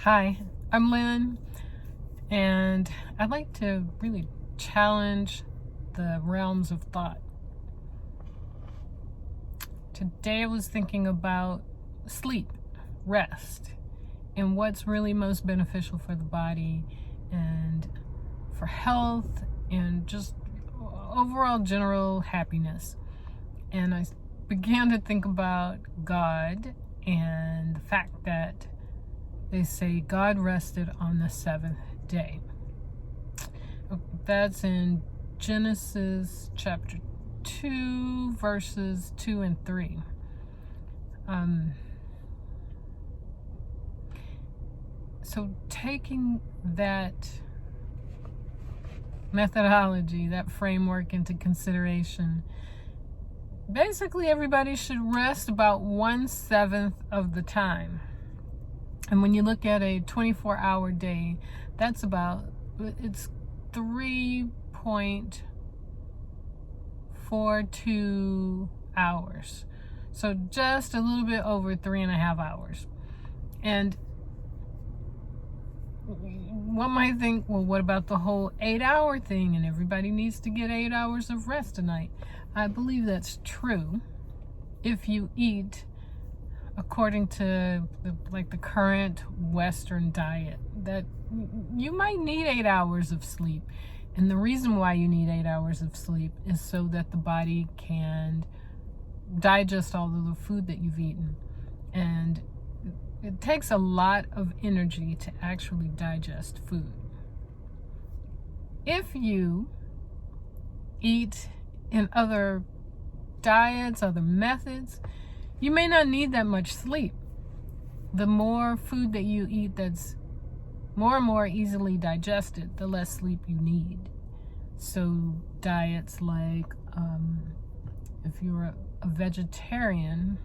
Hi, I'm Lynn, and I'd like to really challenge the realms of thought. Today I was thinking about sleep, rest, and what's really most beneficial for the body and for health and just overall general happiness. And I began to think about God and the fact that they say God rested on the seventh day. That's in Genesis chapter 2, verses 2 and 3. So taking that methodology, that framework into consideration, basically everybody should rest about 1/7 of the time. And when you look at a 24-hour day, it's 3.42 hours. So just a little bit over 3.5 hours. And one might think, well, what about the whole 8-hour thing? And everybody needs to get 8 hours of rest a night. I believe that's true if you eat according to the current Western diet, that you might need 8 hours of sleep. And the reason why you need 8 hours of sleep is so that the body can digest all of the food that you've eaten. And it takes a lot of energy to actually digest food. If you eat in other diets, other methods, you may not need that much sleep. The more food that you eat that's more and more easily digested, the less sleep you need. So diets like, if you're a vegetarian,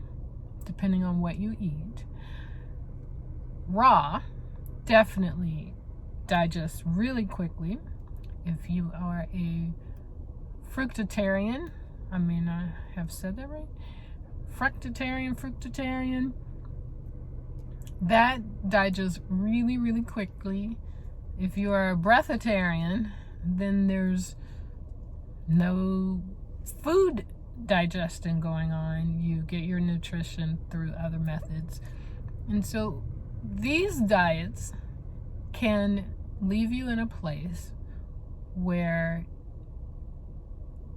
depending on what you eat, raw definitely digests really quickly. If you are a fructitarian, I may not have said that right, fructitarian, that digests really, really quickly. If you are a breatharian, then there's no food digestion going on. You get your nutrition through other methods. And so these diets can leave you in a place where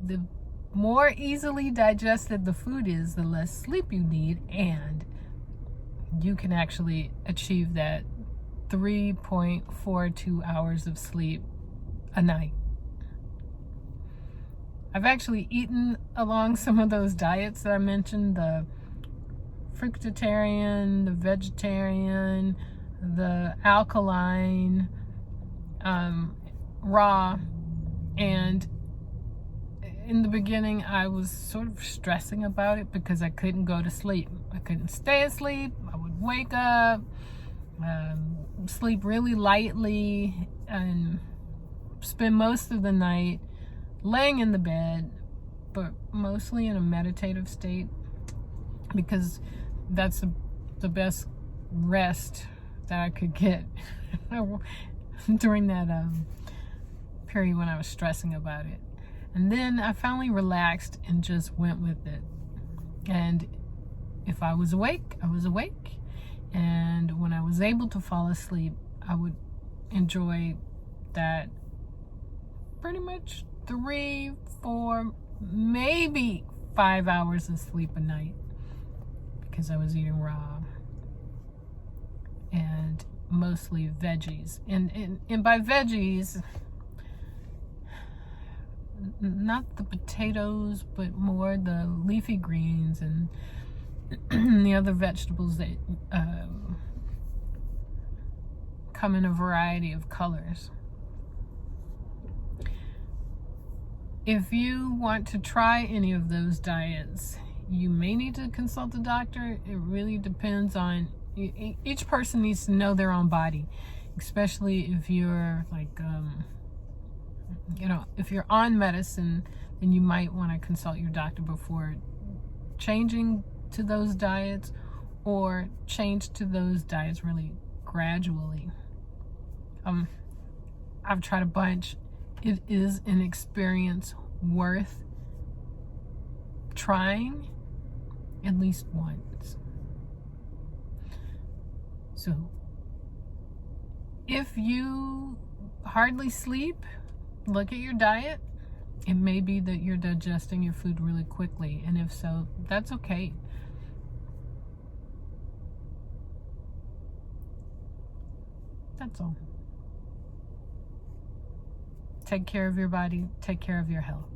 the more easily digested the food is, the less sleep you need, and you can actually achieve that 3.42 hours of sleep a night. I've actually eaten along some of those diets that I mentioned, the fructitarian, the vegetarian, the alkaline, raw, and in the beginning, I was sort of stressing about it because I couldn't go to sleep. I couldn't stay asleep. I would wake up, sleep really lightly, and spend most of the night laying in the bed, but mostly in a meditative state, because that's the best rest that I could get during that period when I was stressing about it. And then I finally relaxed and just went with it. And if I was awake, I was awake. And when I was able to fall asleep, I would enjoy that pretty much 3, 4, maybe 5 hours of sleep a night, because I was eating raw and mostly veggies. And by veggies, not the potatoes, but more the leafy greens and the other vegetables that come in a variety of colors. If you want to try any of those diets, you may need to consult a doctor. It really depends on, each person needs to know their own body, especially if you're like, if you're on medicine, then you might want to consult your doctor before changing to those diets, or change to those diets really gradually. I've tried a bunch. It is an experience worth trying at least once. So if you hardly sleep, look at your diet. It may be that you're digesting your food really quickly, and if so, that's okay. That's all. Take care of your body, take care of your health.